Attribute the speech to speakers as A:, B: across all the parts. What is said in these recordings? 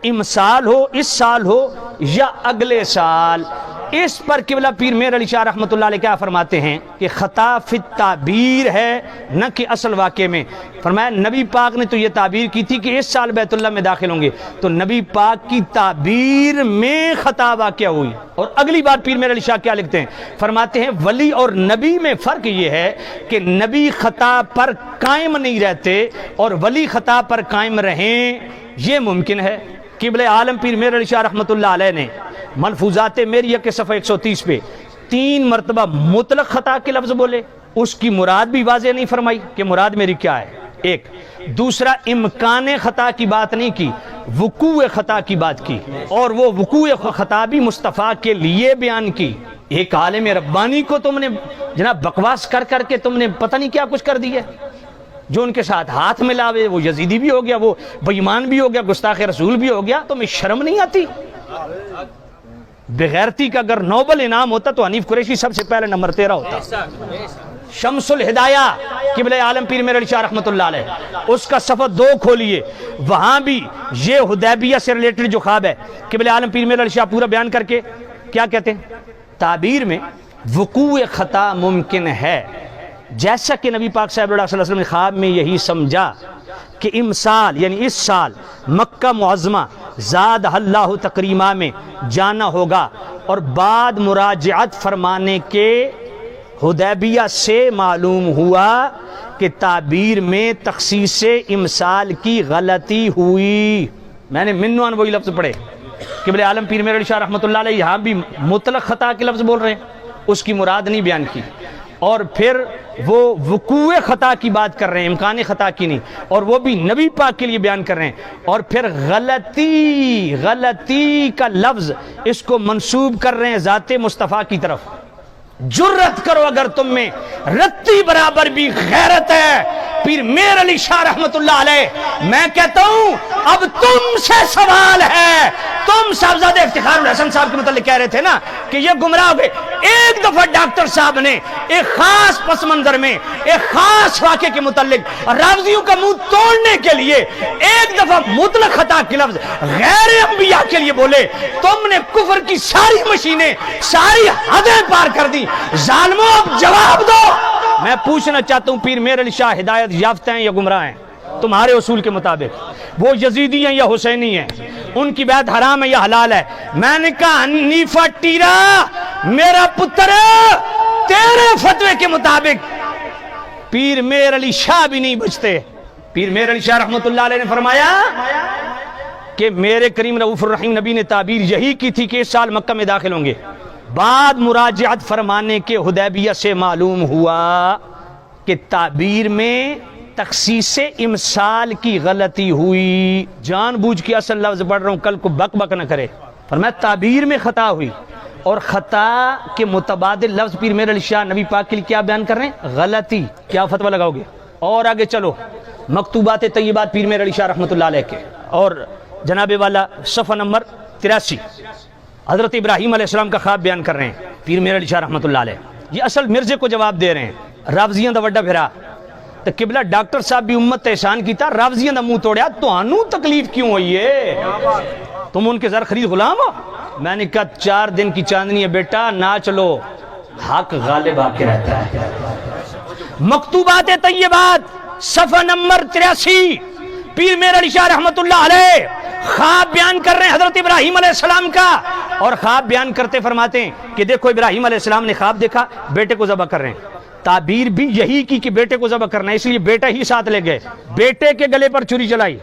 A: امسال ہو اس سال ہو یا اگلے سال. اس پر قبلہ پیر میر علی شاہ رحمۃ اللہ علیہ کیا فرماتے ہیں کہ خطا فی التعبیر ہے نہ کہ اصل واقعے میں. فرمایا نبی پاک نے تو یہ تعبیر کی تھی کہ اس سال بیت اللہ میں داخل ہوں گے, تو نبی پاک کی تعبیر میں خطا واقع ہوئی. اور اگلی بار پیر میر علی شاہ کیا لکھتے ہیں, فرماتے ہیں ولی اور نبی میں فرق یہ ہے کہ نبی خطا پر قائم نہیں رہتے اور ولی خطا پر قائم رہیں, یہ ممکن ہے. قبلہ عالم پیر میر علی شاہ رحمۃ اللہ علیہ نے ملفوظات میریہ کے صفحہ 130 پہ 3 مرتبہ مطلق خطا کے لفظ بولے, اس کی مراد بھی واضح نہیں فرمائی کہ مراد میری کیا ہے. ایک دوسرا, امکان خطا کی بات نہیں کی, وقوع خطا کی بات کی, اور وہ وقوع خطا بھی مصطفیٰ کے لیے بیان کی. ایک عالم ربانی کو تم نے جناب بکواس کر کر کے تم نے پتہ نہیں کیا کچھ کر دیا, جو ان کے ساتھ ہاتھ ملاوے وہ یزیدی بھی ہو گیا, وہ بے ایمان بھی ہو گیا, گستاخ رسول بھی ہو گیا. تمہیں شرم نہیں آتی؟ بغیرتی کا اگر نوبل انعام ہوتا تو حنیف قریشی سب سے پہلے نمبر 13 ہوتا. شمس الہدایہ قبلہ عالم پیر میر علی شاہ رحمۃ اللہ علیہ, اس کا صفحہ 2 کھولیے, وہاں بھی یہ حدیبیہ سے ریلیٹڈ جو خواب ہے قبلہ عالم پیر میر علی شاہ پورا بیان کر کے کیا کہتے ہیں, تعبیر میں وقوع خطا ممکن ہے, جیسا کہ نبی پاک صلی اللہ علیہ وسلم نے خواب میں یہی سمجھا کہ امسال یعنی اس سال مکہ معظمہ زاد اللہ تکریمہ میں جانا ہوگا, اور بعد مراجعت فرمانے کے حدیبیہ سے معلوم ہوا کہ تعبیر میں تخصیص امسال کی غلطی ہوئی. میں نے منوان وہی لفظ پڑھے, قبلہ عالم پیر میر علی شاہ رحمۃ اللہ علیہ یہاں بھی مطلق خطا کے لفظ بول رہے ہیں, اس کی مراد نہیں بیان کی, اور پھر وہ وقوع خطا کی بات کر رہے ہیں, امکان خطا کی نہیں, اور وہ بھی نبی پاک کے لیے بیان کر رہے ہیں, اور پھر غلطی کا لفظ اس کو منسوب کر رہے ہیں ذات مصطفیٰ کی طرف. جرت کرو اگر تم میں رتی برابر بھی غیرت ہے پیر میر علی شاہ رحمت اللہ علیہ, میں کہتا ہوں اب تم سے سوال ہے. تم صاحبزادہ افتخار الحسن صاحب کے متعلق کہہ رہے تھے نا کہ یہ گمراہ ہو گئے. ایک دفعہ ڈاکٹر صاحب نے ایک خاص پس منظر میں ایک خاص واقعے کے متعلق راوزیوں کا منہ توڑنے کے لیے ایک دفعہ مطلق خطا کے لفظ غیر انبیاء کے لیے بولے. تم نے کفر کی ساری مشینیں ساری حدیں پار کر دی. ظالموں اب جواب دو. میں پوچھنا چاہتا ہوں پیر میر علی شاہ ہدایت یافتہ ہیں یا گمراہ ہیں تمہارے اصول کے مطابق؟ وہ یزیدی ہیں یا حسینی ہیں؟ ان کی بیعت حرام ہے یا حلال ہے؟ میں نے کہا حنیفہ ٹیرا میرا پتر تیرے فتوے کے مطابق پیر میر علی شاہ بھی نہیں بچتے. پیر میر علی شاہ رحمت اللہ علیہ نے فرمایا کہ میرے کریم رؤوف الرحیم نبی نے تعبیر یہی کی تھی کہ اس سال مکہ میں داخل ہوں گے. بعد مراجعت فرمانے کے حدیبیہ سے معلوم ہوا کہ تعبیر میں تخصیص امسال کی غلطی ہوئی. جان بوجھ کے اصل لفظ پڑھ رہا ہوں, کل کو بک بک نہ کرے. فرمایا تعبیر میں خطا ہوئی, اور خطا کے متبادل لفظ پیر میر علی شاہ نبی پاک کے لیے کیا بیان کر رہے ہیں؟ غلطی. کیا فتویٰ لگاؤ گے؟ اور آگے چلو, مکتوبات طیبات پیر میر علی شاہ رحمۃ اللہ علیہ کے, اور جناب والا صفحہ نمبر 83 حضرت ابراہیم علیہ السلام کا خواب بیان کر رہے ہیں پیر میر علی شاہ رحمۃ اللہ علیہ. یہ اصل مرزے کو جواب دے رہے ہیں. رافضیاں دا وڈا پھرا تو قبلہ ڈاکٹر صاحب بھی امت احسان کیتا, رافضیاں دا منہ توڑیا, تو انو تکلیف کیوں ہوئی ہے؟ تم ان کے زر خرید غلام ہو. میں نے کہا 4 دن کی چاندنی ہے بیٹا, نہ چلو, حق غالب آ کے رہتا ہے. مکتوبات طیبات صفحہ نمبر 83 پیر میر علی شاہ رحمت اللہ علیہ خواب بیان کر رہے ہیں حضرت ابراہیم علیہ السلام کا, اور خواب بیان کرتے فرماتے ہیں کہ دیکھو ابراہیم علیہ السلام نے خواب دیکھا بیٹے کو ذبح کر رہے ہیں. تعبیر بھی یہی کی کہ بیٹے کو ذبح کرنا ہے, اس لیے بیٹا ہی ساتھ لے گئے. بیٹے کے گلے پر چھری چلائی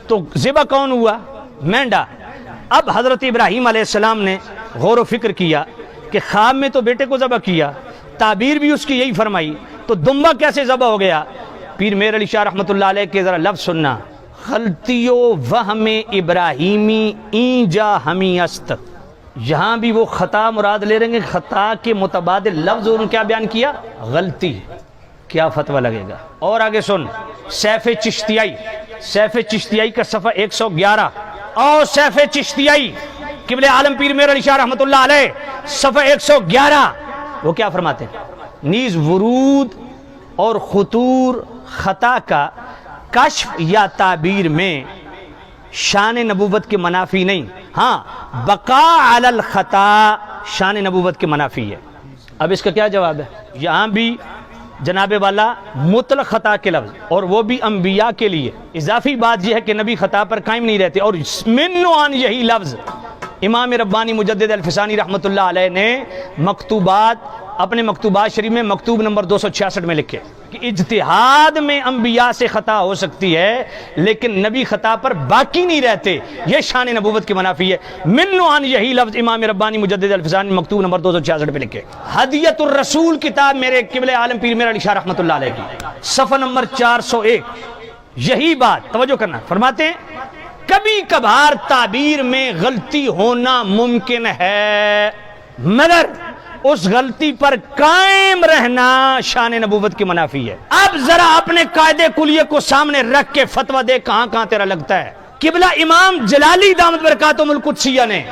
A: تو ذبح کون ہوا؟ مینڈا. اب حضرت ابراہیم علیہ السلام نے غور و فکر کیا کہ خواب میں تو بیٹے کو ذبح کیا, تعبیر بھی اس کی یہی فرمائی, تو دمبا کیسے ذبح ہو گیا؟ پیر میر علی شاہ رحمت اللہ علیہ کے ذرا لفظ سننا. غلطی و وہم ابراہیمی این جا ہمی است. یہاں بھی وہ خطا مراد لے رہے ہیں, خطا کے متبادل لفظ انہوں نے کیا بیان کیا؟ غلطی. کیا فتویٰ لگے گا؟ اور آگے سن, سیف چشتیائی کا صفحہ 111 اور سیف چشتیائی قبلہ عالم پیر میر علی شاہ رحمت اللہ علیہ صفحہ 111 وہ کیا فرماتے ہیں؟ نیز ورود اور خطور خطا کا کشف یا تعبیر میں شان نبوت کے منافی نہیں، ہاں بقا علی الخطا شان نبوت کے منافی ہے۔ اب اس کا کیا جواب ہے؟ یہاں بھی جناب والا مطلق خطا کے لفظ، اور وہ بھی انبیاء کے لیے۔ اضافی بات یہ ہے کہ نبی خطا پر قائم نہیں رہتے، اور من عن یہی لفظ امام ربانی مجدد الفسانی رحمۃ اللہ علیہ نے اپنے مکتوبات شریف میں مکتوب نمبر 266 میں لکھے کہ اجتہاد میں انبیاء سے خطا ہو سکتی ہے لیکن نبی خطا پر باقی نہیں رہتے، یہ شان نبوت کی منافی ہے۔ من عن یہی لفظ امام ربانی مجدد الفسانی مکتوب نمبر 266 پہ لکھے۔ ہدیۃ الرسول کتاب میرے قبلہ عالم پیر میرعلی شاہ رحمۃ اللہ علیہ کی، صفحہ نمبر 401، یہی بات توجہ کرنا، فرماتے ہیں کبھی کبھار تعبیر میں غلطی ہونا ممکن ہے مگر اس غلطی پر قائم رہنا شان نبوت کی منافی ہے۔ اب ذرا اپنے قاعدے کلیے کو سامنے رکھ کے فتویٰ دے کہاں کہاں تیرا لگتا ہے۔ قبلہ امام جلالی دامت برکاتہم القدسیہ نے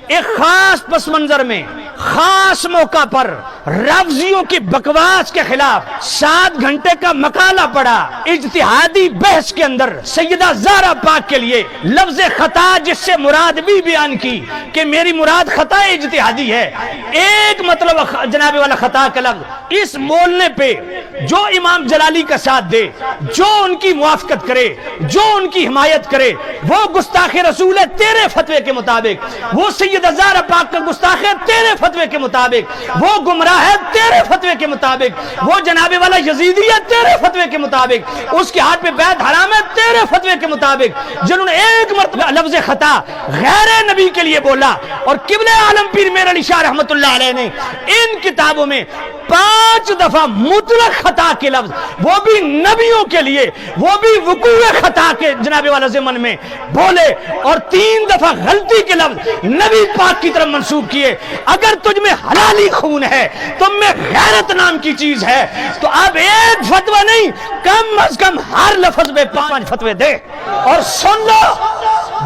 A: ایک خاص پس منظر میں خاص موقع پر رافضیوں کی بکواس کے خلاف 7 گھنٹے کا مقالہ پڑھا، اجتہادی بحث کے اندر سیدہ زہرا پاک کے لیے لفظ خطا جس سے مراد بھی بیان کی کہ میری مراد خطا اجتہادی ہے، ایک مطلب جناب والا خطا کا لفظ، اس بولنے پہ جو امام جلالی کا ساتھ دے، جو ان کی موافقت کرے، جو ان کی حمایت کرے، وہ گستاخ رسول ہے تیرے فتوے کے مطابق، وہ سیدہ زہرا پاک کا گستاخ ہے تیرے فتوے کے مطابق، وہ گمراہ ہے تیرے فتوے کے مطابق، وہ جناب والا یزیدی ہے تیرے فتوے کے مطابق، اس کے ہاتھ پہ بیعت حرام ہے تیرے فتوے کے مطابق، جنہوں نے ایک مرتبہ لفظ خطا غیر نبی کے لیے بولا، اور قبلہ عالم پیر میرعلی شاہ رحمۃ اللہ علیہ نے ان کتابوں میں 5 دفعہ مطلق خطا کے لفظ، وہ بھی نبیوں کے لیے، وہ بھی وقوع خطا کے جناب والا ضمن میں بولے، اور 3 دفعہ غلطی کے لفظ نبی پاک کی طرف منسوب کیے۔ اگر تجھ میں حلالی خون ہے، تم میں غیرت نام کی چیز ہے، تو اب ایک فتویٰ نہیں، کم از کم ہر لفظ میں 5 فتوے دے۔ اور سن لو،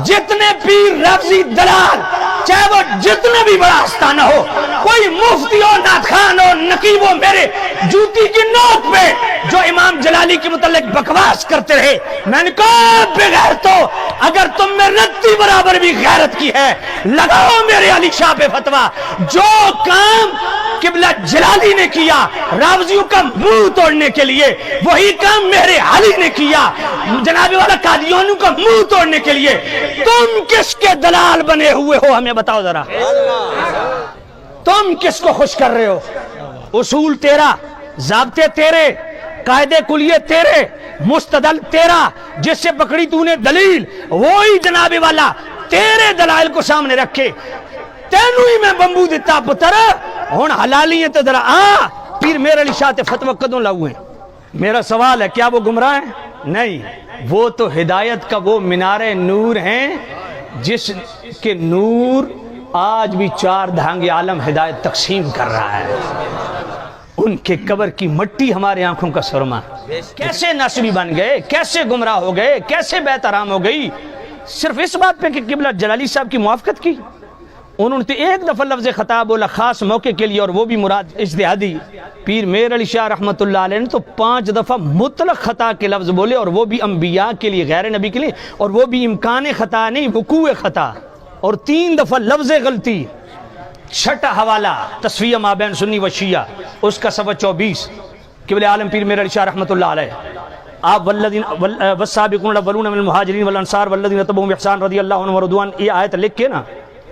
A: جتنے پیر رافضی دلال، چاہے وہ جتنے بھی بڑا آستانہ ہو، کوئی مفتی ہو، ناتخان ہو، نقیب ہو، میرے جوتی کی نوک پہ جو امام جلالی کے متعلق بکواس کرتے رہے، میں نے کہا بغیر تو اگر تم میں رتی برابر بھی غیرت کی ہے، لگاؤ میرے علی شاہ پہ فتویٰ۔ جو کام قبلہ جلالی نے کیا رافضیوں کا منہ توڑنے کے لیے، وہی کام میرے علی نے کیا جناب والا قادیانیوں کا منہ توڑنے کے لیے۔ تم کس کے دلال بنے ہوئے ہو ہمیں بتاؤ ذرا، تم کس کو خوش کر رہے ہو؟ اصول تیرا، ضابطے تیرے، قاعدے کلیے تیرے، مستدل تیرا، جس سے پکڑی تو نے دلیل وہی جناب والا تیرے دلائل کو سامنے رکھے۔ تینوں ہی میں بمبو دیتا پتر ہون حلالی ہے تو ذرا پیر میرعلی شاہ تے فتوہ کدوں لاؤ ہیں؟ میرا سوال ہے کیا وہ گمراہ ہیں؟ نہیں، وہ تو ہدایت کا وہ مینار نور ہیں جس کے نور آج بھی 4 دھانگے عالم ہدایت تقسیم کر رہا ہے۔ ان کے قبر کی مٹی ہمارے آنکھوں کا سرما۔ کیسے ناسبی بن گئے، کیسے گمراہ ہو گئے، کیسے بیعت حرام ہو گئی، صرف اس بات پہ کہ قبلہ جلالی صاحب کی موافقت کی۔ انہوں نے ایک دفعہ لفظ خطا بولا خاص موقع کے لیے، اور وہ بھی مراد اجتہادی۔ پیر میرعلی شاہ رحمۃ اللہ علیہ نے تو 5 دفعہ مطلق خطا کے لفظ بولے، اور وہ بھی انبیاء کے لیے، غیر نبی کے لیے، اور وہ بھی امکان خطا نہیں، وقوع خطا، اور 3 دفعہ لفظ غلطی۔ 6 حوالہ تصفیہ مابین سنی و شیعہ، اس کا صفحہ 24، قبلہ عالم پیر میرعلی شاہ رحمۃ اللہ علیہ۔ آپ والسابقون الاولون من المہاجرین والانصار والذین تبعوہم بإحسان رضی اللہ عنہم ورضوان، یہ آیت لکھ کے نا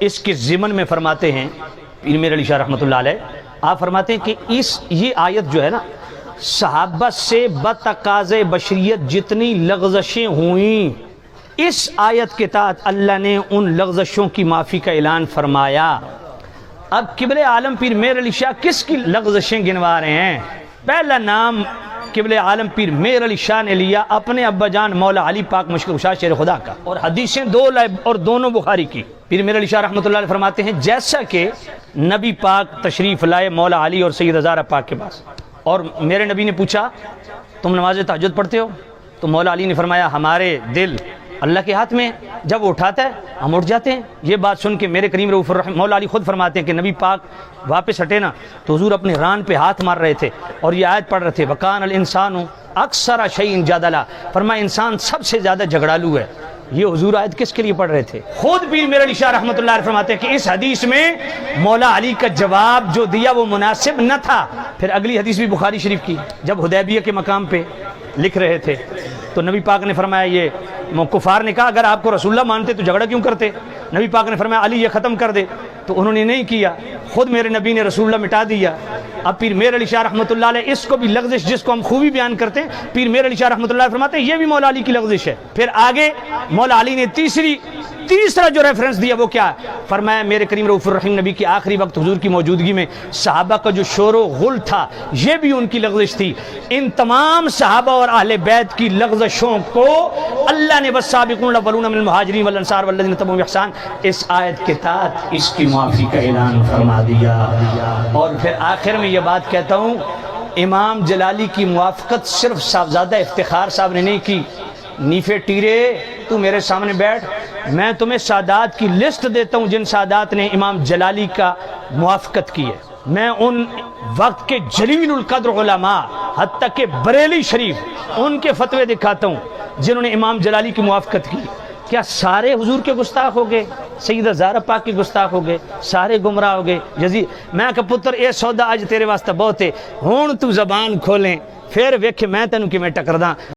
A: اس کے ضمن میں فرماتے ہیں پیر میرعلی شاہ رحمۃ اللہ علیہ، آپ فرماتے ہیں کہ یہ آیت جو ہے نا، صحابہ سے بتقاضے بشریت جتنی لغزشیں ہوئیں، اس آیت کے تحت اللہ نے ان لغزشوں کی معافی کا اعلان فرمایا۔ اب قبلہ عالم پیر میرعلی شاہ کس کی لغزشیں گنوا رہے ہیں؟ پہلا نام قبلہ عالم پیر میرعلی شاہ نے لیا اپنے ابا جان مولا علی پاک مشکل کشا شیر خدا کا، اور حدیثیں 2 لائے اور دونوں بخاری کی۔ پیر میرعلی شاہ رحمۃ اللہ علیہ فرماتے ہیں جیسا کہ نبی پاک تشریف لائے مولا علی اور سیدہ زہرا پاک کے پاس، اور میرے نبی نے پوچھا تم نماز تہجد پڑھتے ہو؟ تو مولا علی نے فرمایا ہمارے دل اللہ کے ہاتھ میں، جب وہ اٹھاتا ہے ہم اٹھ جاتے ہیں۔ یہ بات سن کے میرے کریم رؤوف الرحیم مولا علی خود فرماتے ہیں کہ نبی پاک واپس ہٹے نا تو حضور اپنے ران پہ ہاتھ مار رہے تھے اور یہ آیت پڑھ رہے تھے وَكَانَ الْإِنسَانُ أَكْثَرَ شَيْءٍ جَدَلًا، فرمایا انسان سب سے زیادہ جھگڑالو ہے۔ یہ حضور آیت کس کے لیے پڑھ رہے تھے؟ خود پیر میر علی شاہ رحمۃ اللہ علیہ فرماتے ہیں کہ اس حدیث میں مولا علی کا جواب جو دیا وہ مناسب نہ تھا۔ پھر اگلی حدیث بھی بخاری شریف کی، جب حدیبیہ کے مقام پہ لکھ رہے تھے تو نبی پاک نے فرمایا، یہ کفار نے کہا اگر آپ کو رسول اللہ مانتے تو جھگڑا کیوں کرتے؟ نبی پاک نے فرمایا علی یہ ختم کر دے، تو انہوں نے نہیں کیا، خود میرے نبی نے رسول اللہ مٹا دیا۔ اب پیر میر علی شاہ رحمۃ اللہ علیہ اس کو بھی لغزش جس کو ہم خوبی بیان کرتے ہیں، پیر میر علی شاہ رحمۃ اللہ علیہ فرماتے ہیں یہ بھی مولا علی کی لغزش ہے۔ پھر آگے مولا علی نے تیسرا جو ریفرنس دیا وہ کیا ہے؟ فرمایا میرے کریم رؤوف الرحیم نبی کی آخری وقت حضور کی موجودگی میں صحابہ کا جو شور و غل تھا یہ بھی ان کی لغزش تھی۔ ان تمام صحابہ اور اہل بیت کی لغزشوں کو اللہ نے والسابقون الاولون من المہاجرین والانصار والذین تبعوہم بإحسان اس آیت کے تحت اس کی معافی کا اعلان فرما دیا۔ اور پھر آخر میں یہ بات کہتا ہوں، امام جلالی کی موافقت صرف صاحبزادہ افتخار صاحب نے نہیں کی۔ نیفے ٹیرے تو میرے سامنے بیٹھ، میں تمہیں سادات کی لسٹ دیتا ہوں جن سادات نے امام جلالی کا موافقت کی ہے۔ میں ان وقت کے جلیل القدر علماء حتیٰ کہ بریلی شریف ان کے فتوے دکھاتا ہوں جنہوں نے امام جلالی کی موافقت کی۔ کیا سارے حضور کے گستاخ ہو گئے؟ سیدہ زہرا پاک کے گستاخ ہو گئے؟ سارے گمراہ ہو گئے؟ میں کہ پتر اے سودا اج تیرے واسطے بہت ہے، ہون تو زبان کھولیں پھر ویکھ میں تینوں کیویں ٹکردا۔